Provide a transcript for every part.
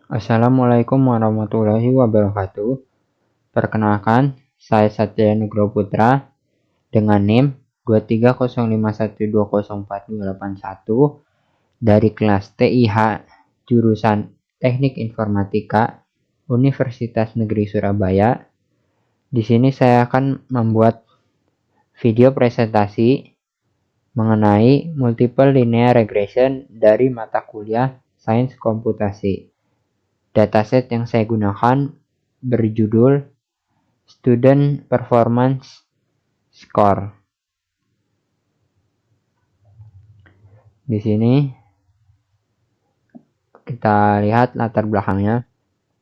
Assalamualaikum warahmatullahi wabarakatuh. Perkenalkan, saya Satya Nugroho Putra dengan NIM 23051204281 dari kelas TIH jurusan Teknik Informatika Universitas Negeri Surabaya. Di sini saya akan membuat video presentasi mengenai multiple linear regression dari mata kuliah Sains Komputasi. Dataset yang saya gunakan berjudul Student Performance Score. Di sini kita lihat latar belakangnya.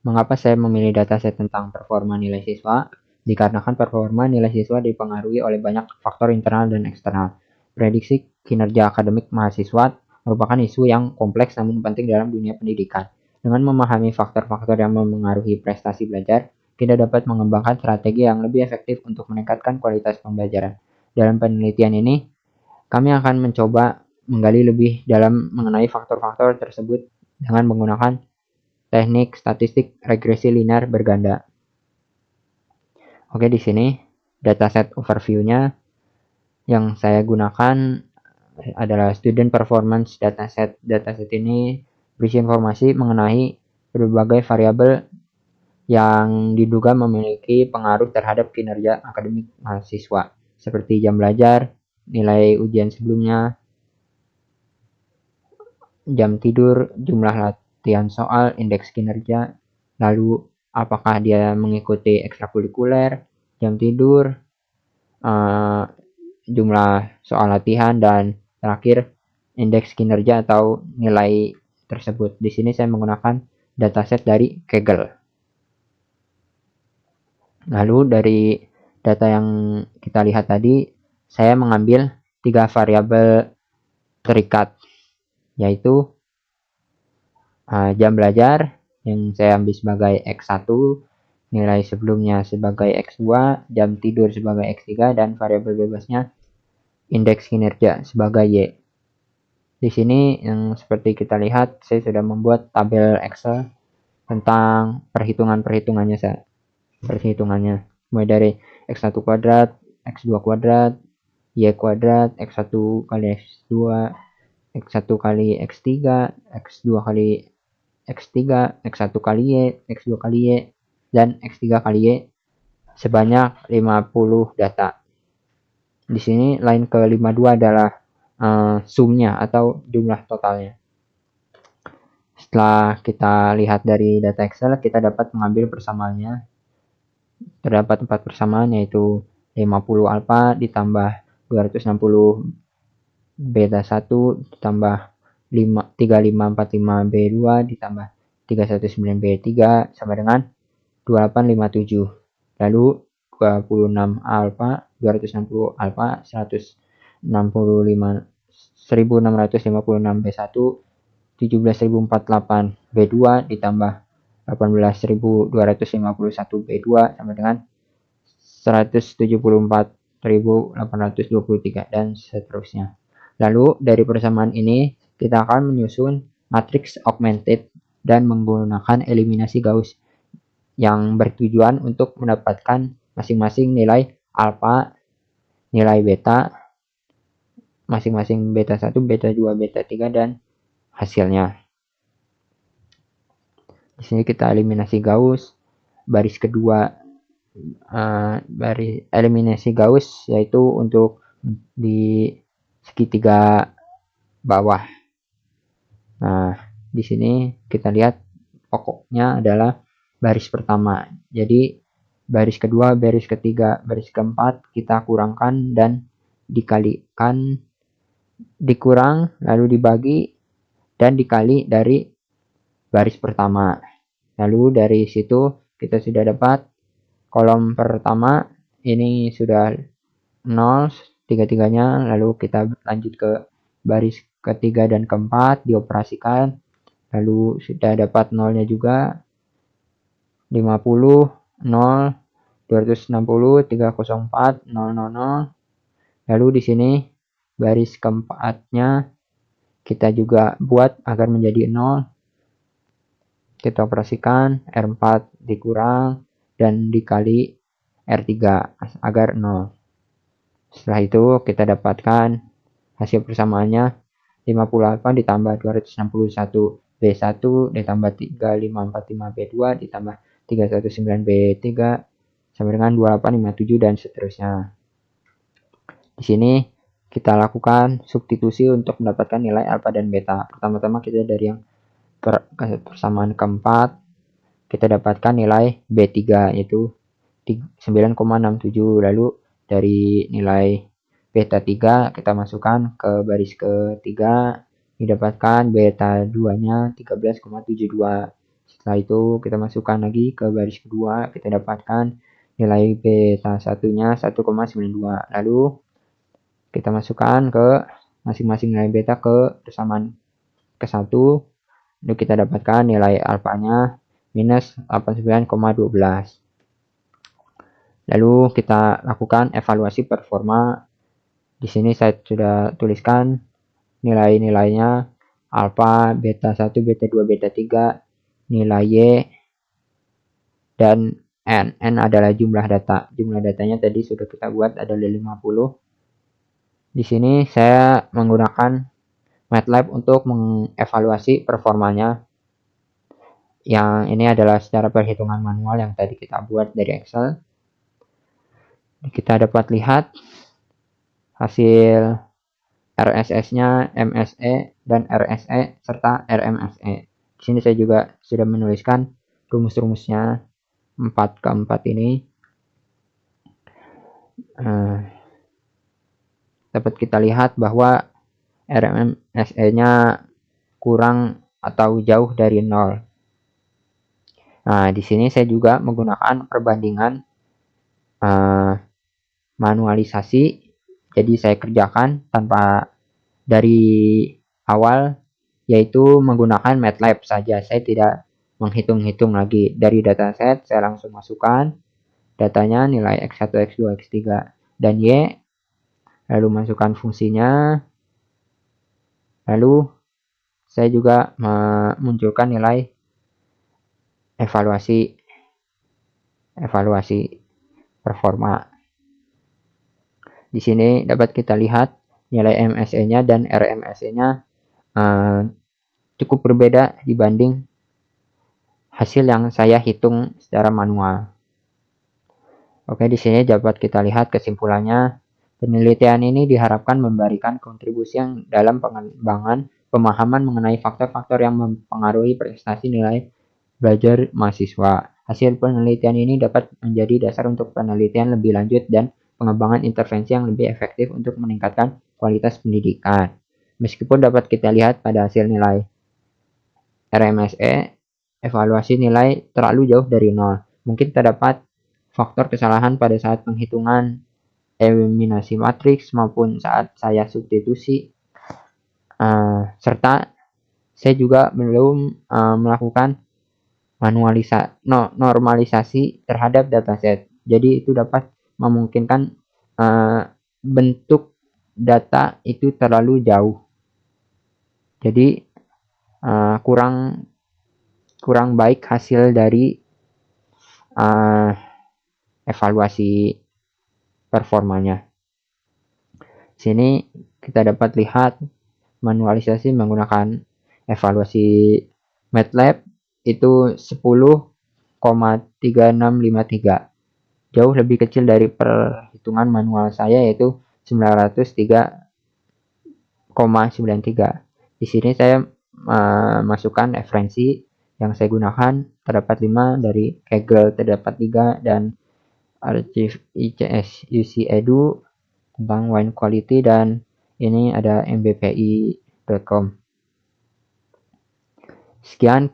Mengapa saya memilih dataset tentang performa nilai siswa? Dikarenakan performa nilai siswa dipengaruhi oleh banyak faktor internal dan eksternal. Prediksi kinerja akademik mahasiswa merupakan isu yang kompleks namun penting dalam dunia pendidikan. Dengan memahami faktor-faktor yang memengaruhi prestasi belajar, kita dapat mengembangkan strategi yang lebih efektif untuk meningkatkan kualitas pembelajaran. Dalam penelitian ini, kami akan mencoba menggali lebih dalam mengenai faktor-faktor tersebut dengan menggunakan teknik statistik regresi linear berganda. Oke, di sini dataset overview-nya yang saya gunakan adalah student performance dataset. Dataset ini berisi informasi mengenai berbagai variabel yang diduga memiliki pengaruh terhadap kinerja akademik mahasiswa, seperti jam belajar, nilai ujian sebelumnya, jam tidur, jumlah latihan soal, indeks kinerja, lalu apakah dia mengikuti ekstrakurikuler, jam tidur, jumlah soal latihan, dan terakhir indeks kinerja atau nilai tersebut. Di sini saya menggunakan dataset dari Kaggle. Lalu dari data yang kita lihat tadi, saya mengambil 3 variabel terikat, yaitu jam belajar yang saya ambil sebagai X1, nilai sebelumnya sebagai X2, jam tidur sebagai X3, dan variabel bebasnya indeks kinerja sebagai Y. Di sini yang seperti kita lihat, saya sudah membuat tabel Excel tentang perhitungannya, mulai dari X1 kuadrat, X2 kuadrat, Y kuadrat, X1 kali X2, X1 kali X3, X2 kali X3, X1 kali Y, X2 kali Y, dan X3 kali Y sebanyak 50 data. Di sini line ke-52 adalah sumnya atau jumlah totalnya. Setelah kita lihat dari data Excel, kita dapat mengambil persamaannya. Terdapat 4 persamaan, yaitu 50 alfa ditambah 260 beta 1 ditambah 3545 B2 ditambah 319 B3 sama dengan 2857. Lalu 26 alfa, 260 alfa, 1656 B1, 17048 B2 ditambah 18251 B2 sama dengan 174.823 dan seterusnya. Lalu dari persamaan ini kita akan menyusun matriks augmented dan menggunakan eliminasi Gauss yang bertujuan untuk mendapatkan masing-masing nilai alfa, nilai beta, masing-masing beta 1, beta 2, beta 3, dan hasilnya. Di sini kita eliminasi Gauss. Baris kedua, baris eliminasi Gauss yaitu untuk di segitiga bawah. Nah, di sini kita lihat pokoknya adalah baris pertama. Jadi baris kedua, baris ketiga, baris keempat kita kurangkan dan dikalikan, dikurang lalu dibagi dan dikali dari baris pertama. Lalu dari situ kita sudah dapat kolom pertama ini sudah 0 tiga-tiganya, lalu kita lanjut ke baris ketiga dan keempat dioperasikan, lalu sudah dapat nolnya juga, 50, 0, 260, 304, 000. Lalu di sini baris keempatnya kita juga buat agar menjadi 0, Kita operasikan R4 dikurang dan dikali R3 agar 0. Setelah itu kita dapatkan hasil persamaannya 58 ditambah 261 B1 ditambah 3545 B2 ditambah 319 B3 sama dengan 2857 dan seterusnya. Di sini kita lakukan substitusi untuk mendapatkan nilai alfa dan beta. Pertama-tama kita dari yang persamaan keempat kita dapatkan nilai B3 yaitu 9,67. Lalu dari nilai beta 3 kita masukkan ke baris ketiga, didapatkan beta 2-nya 13,72. Setelah itu kita masukkan lagi ke baris kedua, kita dapatkan nilai beta 1-nya 1,92. Lalu kita masukkan ke masing-masing nilai beta ke persamaan ke-1. Lalu kita dapatkan nilai alfanya minus 89,12. Lalu kita lakukan evaluasi performa. Di sini saya sudah tuliskan nilai-nilainya alfa, beta 1, beta 2, beta 3, nilai Y, dan N. N adalah jumlah data. Jumlah datanya tadi sudah kita buat adalah 50. Di sini saya menggunakan MATLAB untuk mengevaluasi performanya. Yang ini adalah secara perhitungan manual yang tadi kita buat dari Excel. Kita dapat lihat hasil RSS-nya, MSE, dan RSE, serta RMSE. Di sini saya juga sudah menuliskan rumus-rumusnya 4 ke 4 ini. Dapat kita lihat bahwa RMSE-nya kurang atau jauh dari 0. Nah, di sini saya juga menggunakan perbandingan manualisasi. Jadi saya kerjakan tanpa dari awal, yaitu menggunakan MATLAB saja. Saya tidak menghitung-hitung lagi. Dari dataset saya langsung masukkan datanya, nilai X1, X2, X3, dan Y. Lalu masukkan fungsinya. Lalu saya juga memunculkan nilai evaluasi performa. Di sini dapat kita lihat nilai MSE-nya dan RMSE-nya cukup berbeda dibanding hasil yang saya hitung secara manual. Oke, di sini dapat kita lihat kesimpulannya. Penelitian ini diharapkan memberikan kontribusi yang dalam pengembangan pemahaman mengenai faktor-faktor yang mempengaruhi prestasi nilai belajar mahasiswa. Hasil penelitian ini dapat menjadi dasar untuk penelitian lebih lanjut dan pengembangan intervensi yang lebih efektif untuk meningkatkan kualitas pendidikan. Meskipun dapat kita lihat pada hasil nilai RMSE, evaluasi nilai terlalu jauh dari 0. Mungkin terdapat faktor kesalahan pada saat penghitungan eliminasi matriks maupun saat saya substitusi, serta saya juga belum melakukan normalisasi terhadap dataset. Jadi itu dapat memungkinkan bentuk data itu terlalu jauh. Jadi kurang baik hasil dari evaluasi performanya. Sini kita dapat lihat manualisasi menggunakan evaluasi MATLAB itu 10,3653. Jauh lebih kecil dari perhitungan manual saya yaitu 903,93. Di sini saya masukkan referensi yang saya gunakan, terdapat 5, dari Kaggle terdapat 3, dan archive ICS UC Edu tentang wine quality, dan ini ada mbpi.com. Sekian,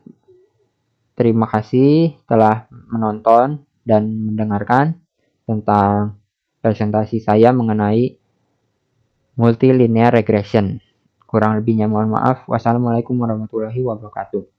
terima kasih telah menonton dan mendengarkan tentang presentasi saya mengenai multilinear regression. Kurang lebihnya mohon maaf. Wassalamualaikum warahmatullahi wabarakatuh.